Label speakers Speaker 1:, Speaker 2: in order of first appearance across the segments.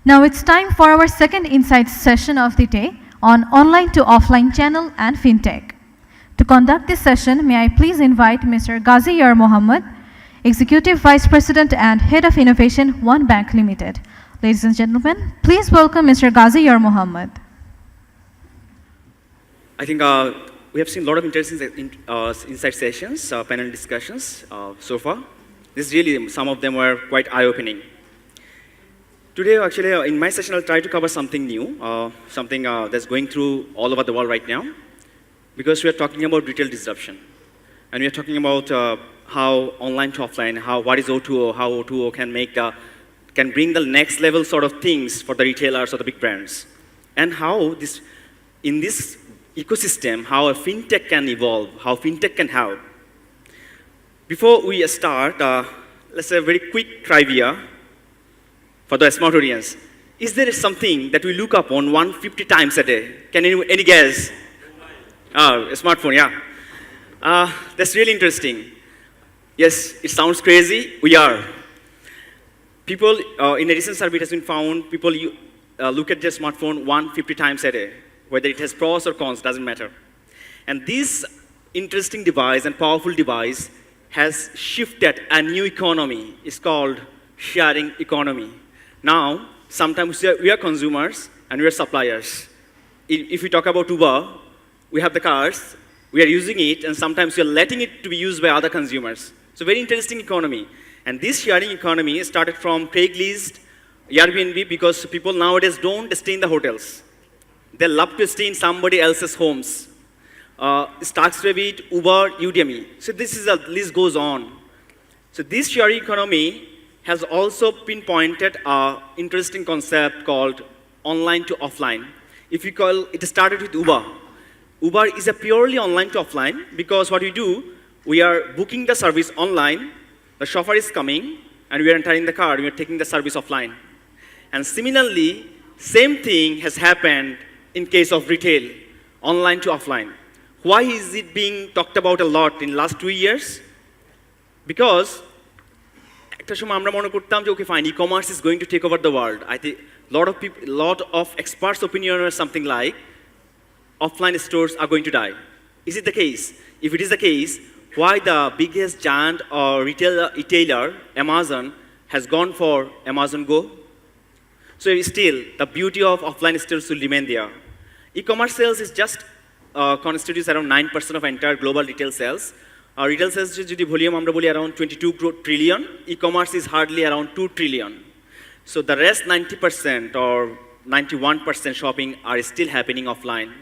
Speaker 1: Now it's time for our second insights session of the day on online to offline channel and fintech. To conduct this session, may I please invite Mr. Gazi Yar Mohammad, Executive Vice President and Head of Innovation, One Bank Limited. Ladies and gentlemen, please welcome Mr. Gazi Yar Mohammad.
Speaker 2: I think we have seen a lot of interesting insight sessions, panel discussions so far. Some of them were quite eye-opening. Today, actually, in my session, I'll try to cover something new, something that's going through all over the world right now, because we are talking about retail disruption. And we are talking about how online to offline, what is O2O, how O2O can bring the next level sort of things for the retailers or the big brands. And how in this ecosystem, how a fintech can evolve, how fintech can help. Before we start, let's say a very quick trivia for the smart audience. Is there something that we look up on 150 times a day? Can any guess? A smartphone, yeah. That's really interesting. Yes, it sounds crazy. We are. People, in a recent survey it has been found, people look at their smartphone 150 times a day. Whether it has pros or cons, doesn't matter. And this interesting device and powerful device has shifted a new economy. It's called sharing economy. Now, sometimes we are consumers and we are suppliers. If we talk about Uber, we have the cars, we are using it, and sometimes we are letting it to be used by other consumers. So very interesting economy. And this sharing economy started from Craigslist, Airbnb, because people nowadays don't stay in the hotels. They love to stay in somebody else's homes. Starksrevit, Uber, Udemy. So the list goes on. So this sharing economy has also pinpointed an interesting concept called online to offline. If you call it, started with Uber. Uber is a purely online to offline because what we do, we are booking the service online, the chauffeur is coming, and we are entering the car, we are taking the service offline. And similarly, same thing has happened in case of retail, online to offline. Why is it being talked about a lot in the last 2 years? Because e-commerce is going to take over the world. I think lot of experts' opinion or something like offline stores are going to die. Is it the case? If it is the case, why the biggest giant or retailer, Amazon, has gone for Amazon Go? So still, the beauty of offline stores will remain there. E-commerce sales is just constitutes around 9% of entire global retail sales. Retail sales jodi volume amra boli around 22 trillion. E-commerce is hardly around 2 trillion. So the rest 90% or 91% shopping are still happening offline.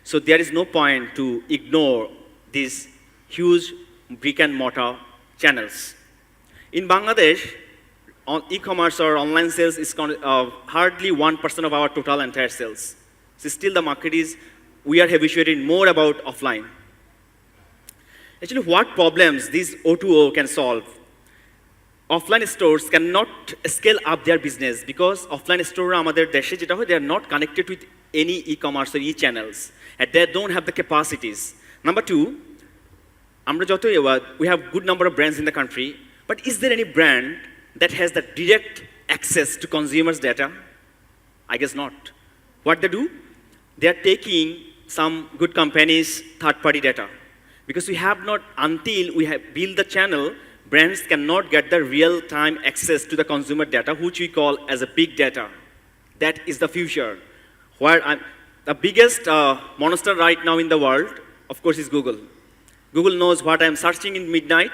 Speaker 2: So there is no point to ignore these huge brick and mortar channels. In Bangladesh, e-commerce or online sales is hardly 1% of our total entire sales. So still the market is, we are habituated more about offline. Actually, what problems these O2O can solve? Offline stores cannot scale up their business because offline stores they are not connected with any e-commerce or e-channels, and they don't have the capacities. Number two, we have good number of brands in the country, but is there any brand that has the direct access to consumers' data? I guess not. What they do? They are taking some good companies' third-party data. Because we have not, until we have built the channel, brands cannot get the real-time access to the consumer data, which we call as a big data. That is the future. The biggest monster right now in the world, of course, is Google. Google knows what I'm searching in midnight,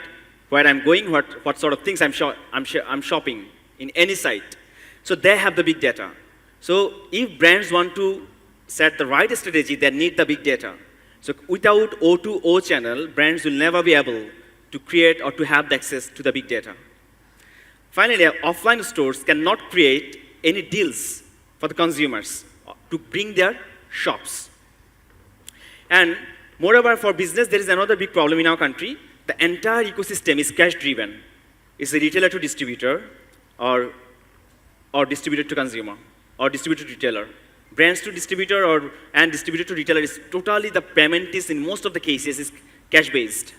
Speaker 2: where I'm going, what sort of things I'm shopping in any site. So they have the big data. So if brands want to set the right strategy, they need the big data. So without O2O channel, brands will never be able to create or to have the access to the big data. Finally, offline stores cannot create any deals for the consumers to bring their shops. And moreover, for business, there is another big problem in our country. The entire ecosystem is cash-driven. It's a retailer to distributor or distributor to consumer or distributor to retailer. Brands to distributor and distributor to retailer is totally, the payment is in most of the cases is cash-based.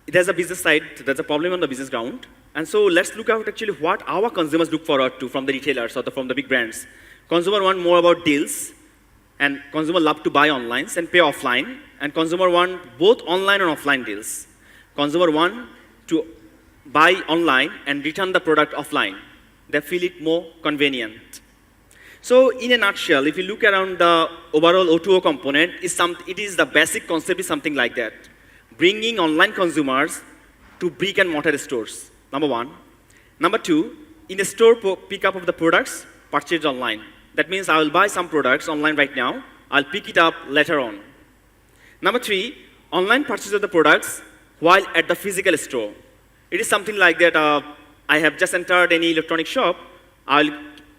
Speaker 2: There's a business side, there's a problem on the business ground. And so let's look at actually what our consumers look forward to from the retailers or from the big brands. Consumer want more about deals, and consumer love to buy online and pay offline, and consumer want both online and offline deals. Consumer want to buy online and return the product offline. They feel it more convenient. So in a nutshell, if you look around the overall O2O component, it is the basic concept is something like that. Bringing online consumers to brick and mortar stores, number one. Number two, in a store pickup of the products purchased online. That means I will buy some products online right now, I'll pick it up later on. Number three, online purchase of the products while at the physical store. It is something like that, I have just entered any electronic shop, I'll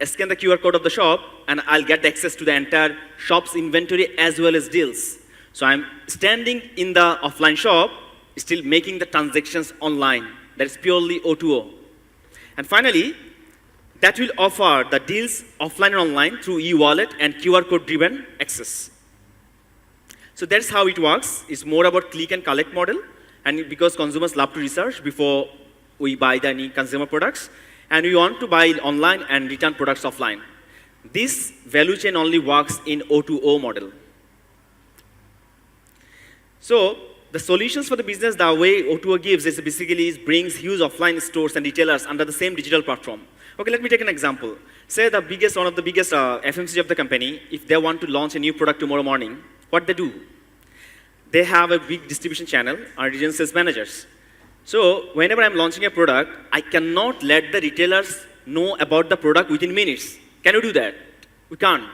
Speaker 2: scan the QR code of the shop, and I'll get access to the entire shop's inventory as well as deals. So I'm standing in the offline shop, still making the transactions online. That is purely O2O. And finally, that will offer the deals offline and online through e-wallet and QR code-driven access. So that's how it works. It's more about click and collect model, and because consumers love to research before we buy any consumer products, and we want to buy online and return products offline. This value chain only works in O2O model. So the solutions for the business, the way O2O gives is basically brings huge offline stores and retailers under the same digital platform. Okay, let me take an example. Say one of the biggest FMCG of the company, if they want to launch a new product tomorrow morning, what they do? They have a big distribution channel, our regional sales managers. So whenever I'm launching a product, I cannot let the retailers know about the product within minutes. Can you do that? We can't.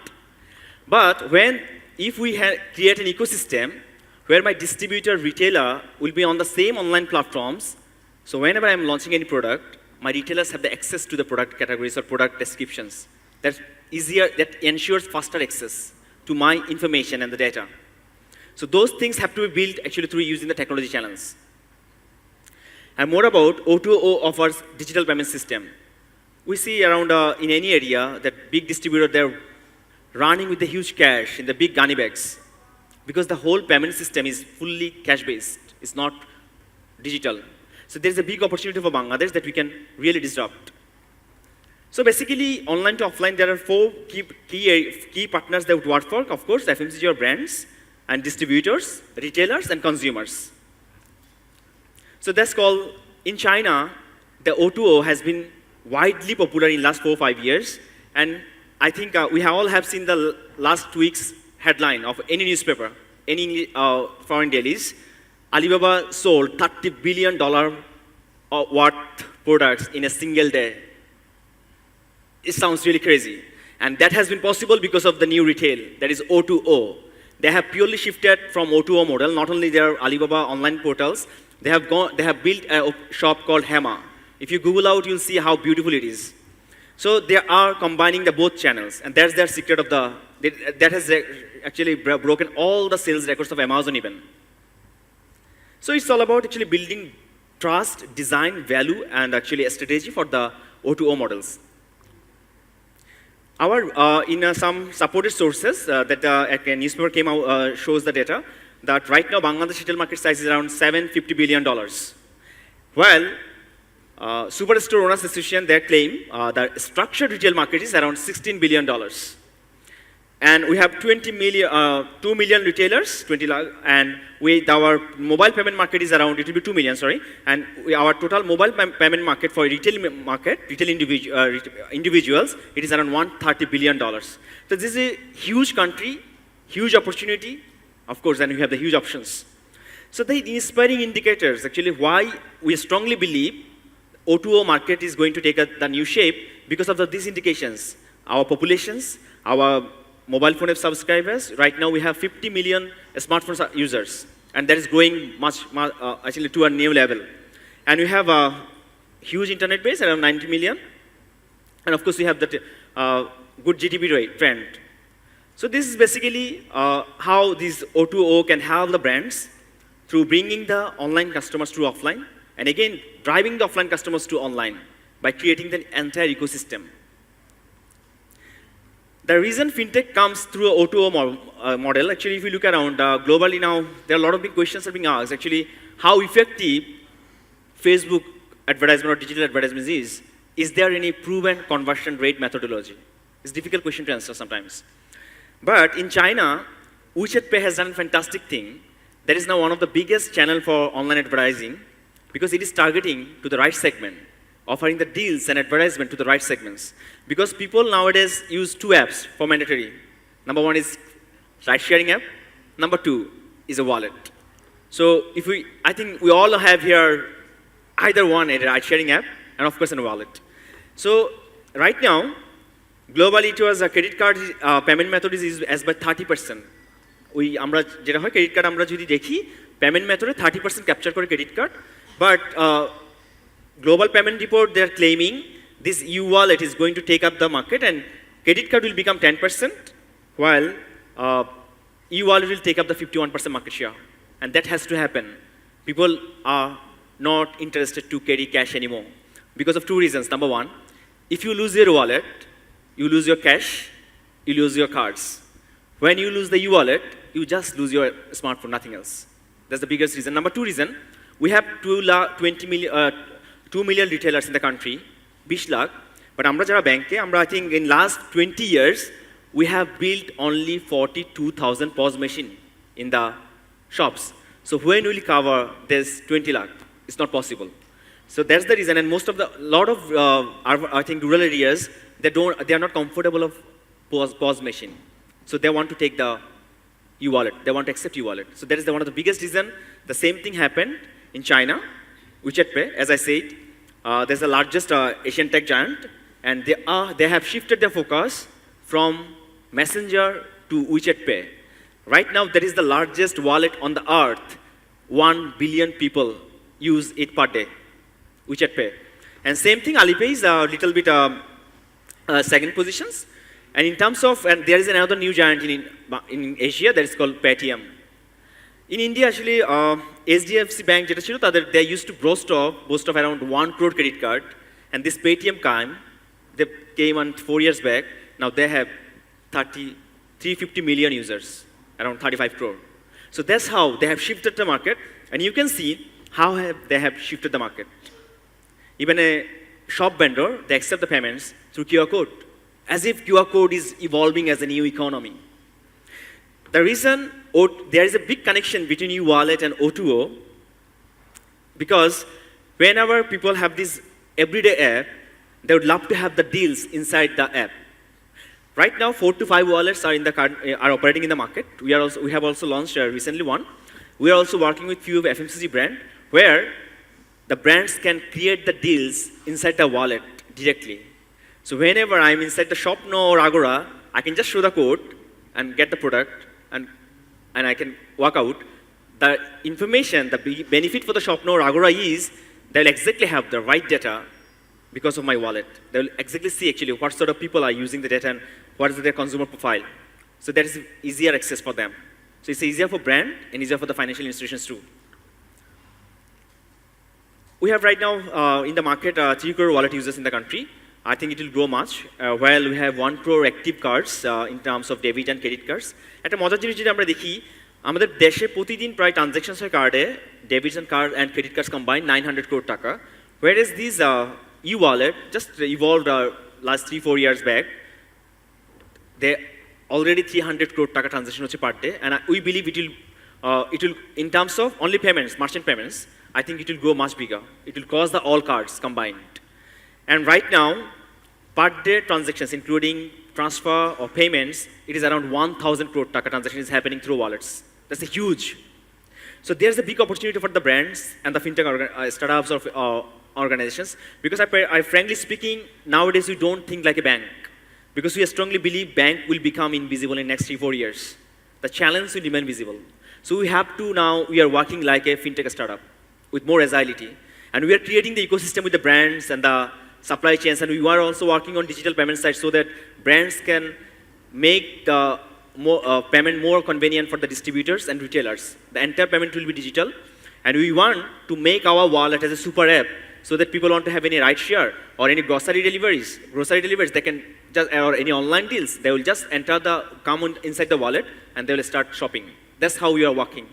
Speaker 2: But if we create an ecosystem where my distributor, retailer will be on the same online platforms, so whenever I'm launching any product, my retailers have the access to the product categories or product descriptions. That's easier, that ensures faster access to my information and the data. So those things have to be built actually through using the technology channels. And more about O2O offers digital payment system. We see around in any area that big distributor, they're running with the huge cash in the big gunny bags because the whole payment system is fully cash-based. It's not digital. So there's a big opportunity for Bangladesh that we can really disrupt. So basically, online to offline, there are four key partners that would work for, of course, FMCG or brands, and distributors, retailers, and consumers. So that's called, in China, the O2O has been widely popular in the last 4 or 5 years. And I think we all have seen the last week's headline of any newspaper, any foreign dailies. Alibaba sold $30 billion worth products in a single day. It sounds really crazy. And that has been possible because of the new retail, that is O2O. They have purely shifted from O2O model. Not only their Alibaba online portals, they have built a shop called Hema. If you Google out, you'll see how beautiful it is. So they are combining the both channels, and that's their secret of that has actually broken all the sales records of Amazon even. So it's all about actually building trust, design, value, and actually a strategy for the O2O models. In some supported sources that a newspaper came out shows the data that right now Bangladesh retail market size is around $750 billion. While Superstore Owners Association, they claim the structured retail market is around $16 billion. And we have 2 million retailers, 20 lakh, and our mobile payment market is around, it will be 2 million, sorry. And our total mobile payment market for retail individuals, it is around $130 billion. So this is a huge country, huge opportunity, of course, and we have the huge options. So the inspiring indicators, actually why we strongly believe O2O market is going to take the new shape because of these indications. Our populations, our mobile phone app subscribers, right now we have 50 million smartphone users, and that is growing actually to a new level. And we have a huge internet base, around 90 million, and of course we have that good GDP rate trend. So this is basically how this O2O can help the brands through bringing the online customers to offline, and again, driving the offline customers to online by creating the entire ecosystem. The reason fintech comes through an O2O model, actually, if you look around globally now, there are a lot of big questions are being asked. Actually, how effective Facebook advertisement or digital advertisement is there any proven conversion rate methodology? It's a difficult question to answer sometimes. But in China, WeChat Pay has done a fantastic thing. That is now one of the biggest channel for online advertising because it is targeting to the right segment, offering the deals and advertisement to the right segments. Because people nowadays use two apps for mandatory. Number one is ride-sharing app. Number two is a wallet. So I think we all have here either one, a ride-sharing app and of course a wallet. So right now, globally it was a credit card payment method is used as by 30%. আমরা যেটা হয় credit card আমরা যদি দেখি payment মেথডে 30% capture করে credit card but global payment report they are claiming this e-wallet is going to take up the market and credit card will become 10% while e-wallet will take up the 51% market share and that has to happen. People are not interested to carry cash anymore because of two reasons. Number one, if you lose your wallet, you lose your cash, you lose your cards. When you lose the e-wallet, you just lose your smartphone, nothing else. That's the biggest reason. Number two reason, we have 2 million retailers in the country, 20 lakh, but আমরা যারা ব্যাংকে আমরা I think in last 20 years, we have built only 42,000 POS machine in the shops. So when will we cover this 20 lakh? It's not possible. So that's the reason, and most of lot of I think rural areas, they are not comfortable of POS machine. So they want to take the e-wallet. They want to accept e-wallet. So that is one of the biggest reason. The same thing happened in China, WeChat Pay. As I said, there's the largest Asian tech giant, and they have shifted their focus from Messenger to WeChat Pay. Right now, that is the largest wallet on the earth. 1 billion people use it per day, WeChat Pay. And same thing, Alipay is a little bit second positions. And in terms of, and there is another new giant in Asia that is called Paytm. In India, actually, HDFC Bank, they used to boast of around 1 crore credit card. And this Paytm they came on 4 years back. Now they have 350 million users, around 35 crore. So that's how they have shifted the market. And you can see how they have shifted the market. Even a shop vendor, they accept the payments through QR code, as if QR code is evolving as a new economy. The reason there is a big connection between e-wallet and O2O, because whenever people have this everyday app, they would love to have the deals inside the app. Right now, 4 to 5 wallets are operating in the market. We have also launched recently one. We are also working with few FMCG brand where the brands can create the deals inside the wallet directly. So whenever I'm inside the Shopno or Agora, I can just show the code and get the product and I can walk out. The information, the benefit for the Shopno or Agora is they'll exactly have the right data because of my wallet. They'll exactly see actually what sort of people are using the data and what is their consumer profile. So that is easier access for them. So it's easier for brand and easier for the financial institutions too. We have right now in the market 3 crore wallet users in the country. I think it will grow much. While we have 1 crore active cards in terms of debit and credit cards. একটা মজার জিনিস যদি আমরা দেখি আমাদের দেশে প্রতিদিন প্রায় ট্রানজ্যাকশনস হয় কার্ডে debit and credit cards combined 900 crore টাকা. Whereas these e-wallet just evolved last 3-4 years back. They already 300 crore টাকা transaction হচ্ছে per day, and we believe it will in terms of only payments, merchant payments, I think it will grow much bigger. It will cross the all cards combined. And right now, per day transactions, including transfer or payments, it is around 1,000 crore taka transaction is happening through wallets. That's a huge. So there's a big opportunity for the brands and the fintech startups or organizations, because I frankly speaking, nowadays we don't think like a bank, because we strongly believe bank will become invisible in next 3-4 years. The challenge will remain visible. So we have to now, we are working like a fintech startup with more agility, and we are creating the ecosystem with the brands and the supply chains, and we are also working on digital payment sites so that brands can make the payment more convenient for the distributors and retailers. The entire payment will be digital, and we want to make our wallet as a super app so that people want to have any ride share or any grocery deliveries, they can just, or any online deals, they will just come inside the wallet and they will start shopping. That's how we are working.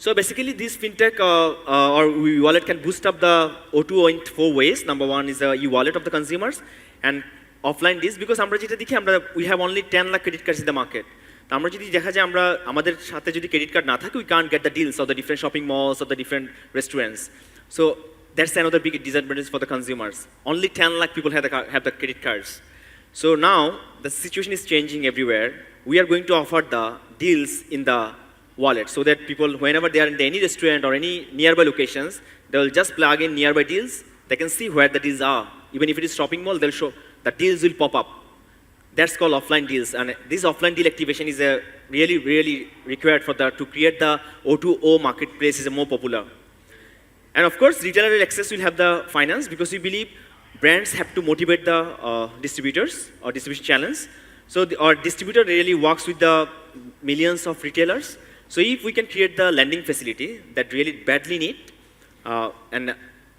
Speaker 2: So basically, this fintech or e-wallet can boost up the O2O in 4 ways. Number one is the e-wallet of the consumers, and offline deals, because আমরা যেটা দেখি আমরা we have only 10 lakh credit cards in the market. তো আমরা যদি দেখা যায় আমরা আমাদের সাথে যদি ক্রেডিট কার্ড না থাকে, we can't get the deals of the different shopping malls of the different restaurants. So that's another big disadvantage for the consumers. Only 10 lakh people have the credit cards. So now the situation is changing everywhere. We are going to offer the deals in the wallet, so that people, whenever they are in any restaurant or any nearby locations, they will just plug in nearby deals. They can see where the deals are. Even if it is shopping mall, they'll show the deals will pop up. That's called offline deals, and this offline deal activation is really required for to create the O2O marketplace is more popular. And of course, retailer access will have the finance, because we believe brands have to motivate the distributors or distribution channels. So our distributor really works with the millions of retailers. So if we can create the lending facility that really badly need, and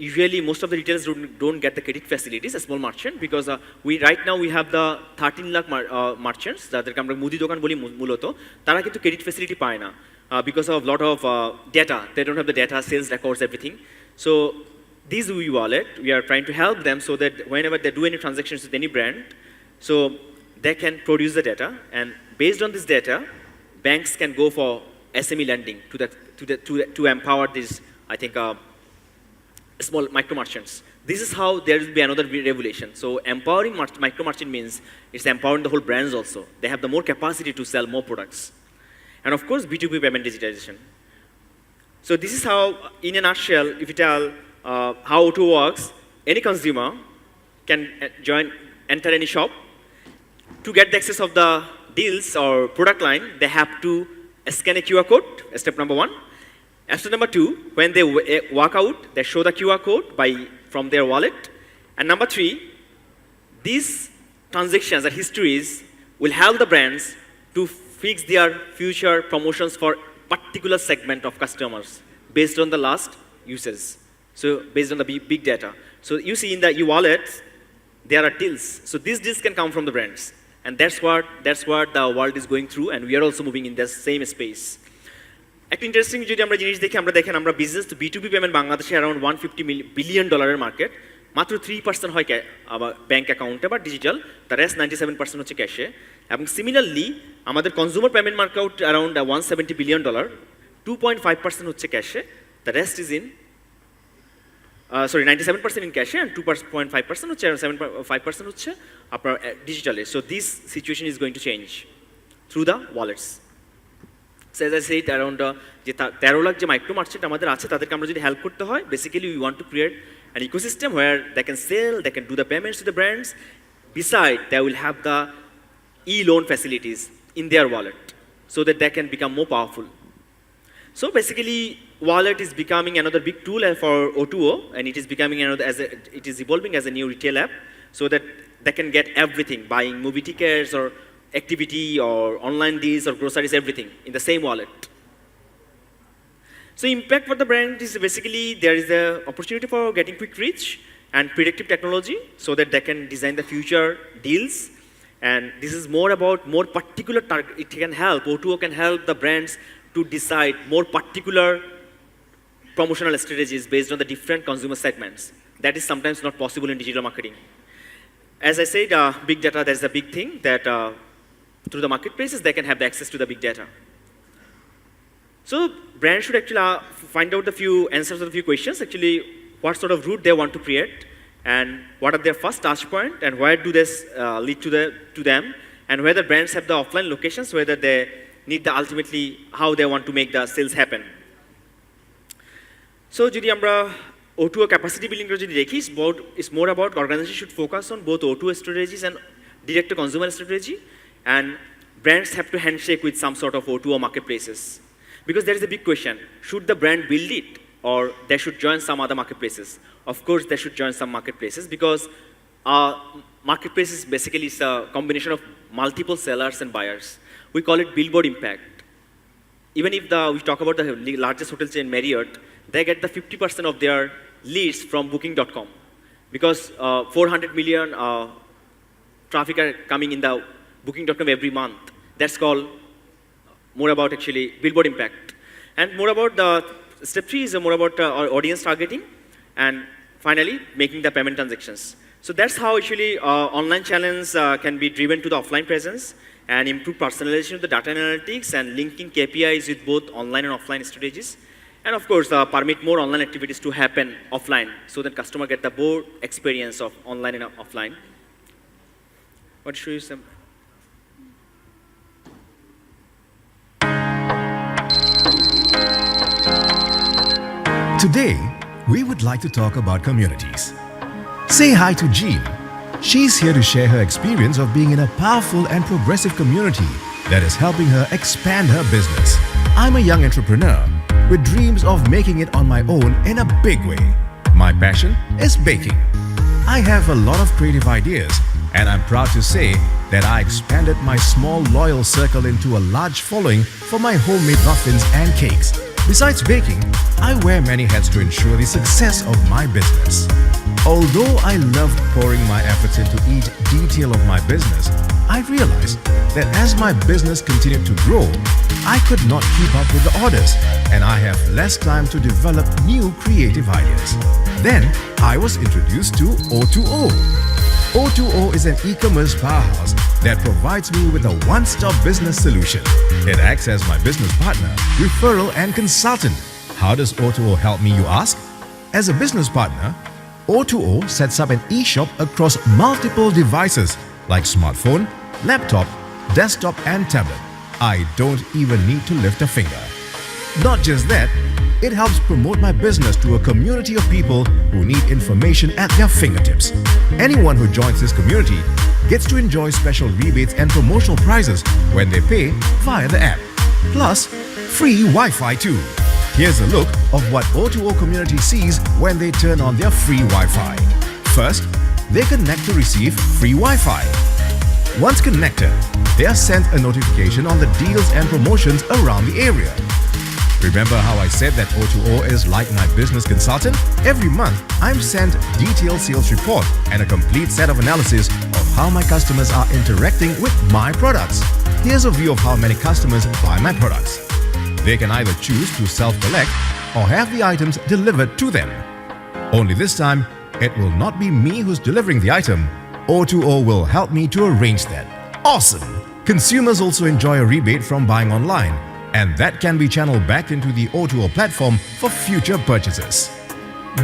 Speaker 2: usually most of the retailers don't get the credit facilities, a small merchant, because right now we have the 13 lakh merchants, যাদেরকে আমরা মুদি দোকান বলি মূলত, তারা কিন্তু credit facility পায় না because of lot of data. They don't have the data, sales records, everything. So this e-wallet, we are trying to help them so that whenever they do any transactions with any brand, so they can produce the data, and based on this data, banks can go for SME lending to empower these, I think, small micro merchants. This is how there will be another revolution. So empowering micro merchant means it's empowering the whole brands also. They have the more capacity to sell more products. And of course, B2B payment digitization. So this is how, in a nutshell, if you tell how O2O works, any consumer can enter any shop. To get the access of the deals or product line, they have to scan a QR code, step number one. Step number two, when they walk out, they show the QR code from their wallet. And number three, these transactions or histories will help the brands to fix their future promotions for particular segment of customers based on the last users. So based on the big data. So you see in the e-wallets, there are deals. So these deals can come from the brands. And that's what the world is going through, and we are also moving in the same space. একটা interesting যদি আমরা জিনিস দেখি, আমরা business to B2B payment বাংলাদেশে around $150 billion market, মাত্র 3% হয় bank অ্যাকাউন্টে বা ডিজিটাল, দ্য রেস্ট 97% হচ্ছে ক্যাশে। এবং সিমিলারলি আমাদের consumer payment market around $170 billion, 2.5% হচ্ছে ক্যাশে, the rest is in 97% in cash and 2.5% হচ্ছে, 7.5% হচ্ছে আপনার digitally. So this situation is going to change through the wallets. So as I said, around যে 13 লাখ যে মাইক্রো মার্চেন্ট আমাদের আছে, তাদেরকে আমরা যদি হেল্প করতে হয়, basically we want to create an ecosystem where they can sell, they can do the payments to the brands. Beside, they will have the e-loan facilities in their wallet so that they can become more powerful. So basically, wallet is becoming another big tool for O2O, and it is becoming it is evolving as a new retail app, so that they can get everything, buying movie tickets or activity or online deals or groceries, everything in the same wallet. So impact for the brand is basically there is an opportunity for getting quick reach and predictive technology, so that they can design the future deals. And this is more about more particular target. It can help, O2O can help the brands to decide more particular promotional strategies based on the different consumer segments. That is sometimes not possible in digital marketing. As I said, big data, that's a big thing that through the marketplaces, they can have the access to the big data. So brands should actually find out the few answers to the few questions, actually what sort of route they want to create, and what are their first touch point, and where do this lead to them, and whether brands have the offline locations, whether they need the ultimately how they want to make the sales happen. So যদি আমরা O2O capacity building যদি দেখি, it's more about organizations should focus on both O2O strategies and direct to consumer strategy, and brands have to handshake with some sort of O2O marketplaces. Because there is a big question, should the brand build it or they should join some other marketplaces? Of course they should join some marketplaces, because marketplaces basically is a combination of multiple sellers and buyers. We call it billboard impact. Even if we talk about the largest hotel chain Marriott, they get the 50% of their leads from booking.com, because 400 million traffic are coming in the booking.com every month. That's called more about actually billboard impact. And more about step 3 is more about our audience targeting, and finally, making the payment transactions. So that's how actually online channels can be driven to the offline presence and improve personalization of the data analytics and linking KPIs with both online and offline strategies. And of course, permit more online activities to happen offline so that customer get the both experience of online and offline. Want to show you some?
Speaker 3: Today, we would like to talk about communities. Say hi to Jean. She's here to share her experience of being in a powerful and progressive community that is helping her expand her business. I'm a young entrepreneur with dreams of making it on my own in a big way. My passion is baking. I have a lot of creative ideas, and I'm proud to say that I expanded my small loyal circle into a large following for my homemade muffins and cakes. Besides baking, I wear many hats to ensure the success of my business. Although I loved pouring my efforts into each detail of my business, I realized that as my business continued to grow, I could not keep up with the orders, and I have less time to develop new creative ideas. Then, I was introduced to O2O. O2O is an e-commerce powerhouse that provides me with a one-stop business solution. It acts as my business partner, referral and consultant. How does O2O help me, you ask? As a business partner, O2O sets up an e-shop across multiple devices like smartphone, laptop, desktop and tablet. I don't even need to lift a finger. Not just that, it helps promote my business to a community of people who need information at their fingertips. Anyone who joins this community gets to enjoy special rebates and promotional prizes when they pay via the app. Plus, free Wi-Fi too. Here's a look of what O2O community sees when they turn on their free Wi-Fi. First, they connect to receive free Wi-Fi. Once connected, they are sent a notification on the deals and promotions around the area. Remember how I said that O2O is like my business consultant? Every month, I'm sent detailed sales report and a complete set of analysis of how my customers are interacting with my products. Here's a view of how many customers buy my products. They can either choose to self-collect or have the items delivered to them. Only this time, it will not be me who's delivering the item. O2O will help me to arrange that. Awesome! Consumers also enjoy a rebate from buying online, and that can be channeled back into the O2O platform for future purchases.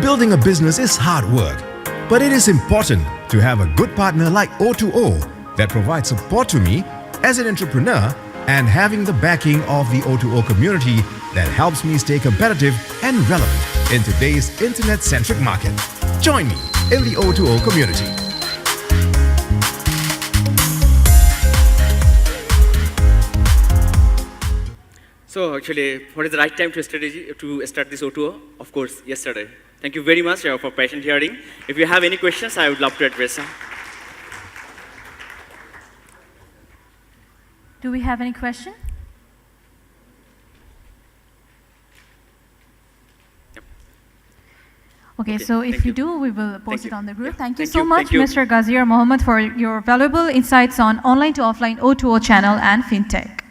Speaker 3: Building a business is hard work, but it is important to have a good partner like O2O that provides support to me as an entrepreneur and having the backing of the O2O community that helps me stay competitive and relevant in today's internet-centric market. Join me in the O2O community.
Speaker 2: So actually, what is the right time to start this O2O? Of course, yesterday. Thank you very much for patient hearing. If you have any questions, I would love to address them.
Speaker 1: Do we have any question? Okay, so if you do, we will post it on the group. Thank you so much, Mr. Gazi Yar Mohammad, for your valuable insights on online to offline O2O channel and fintech.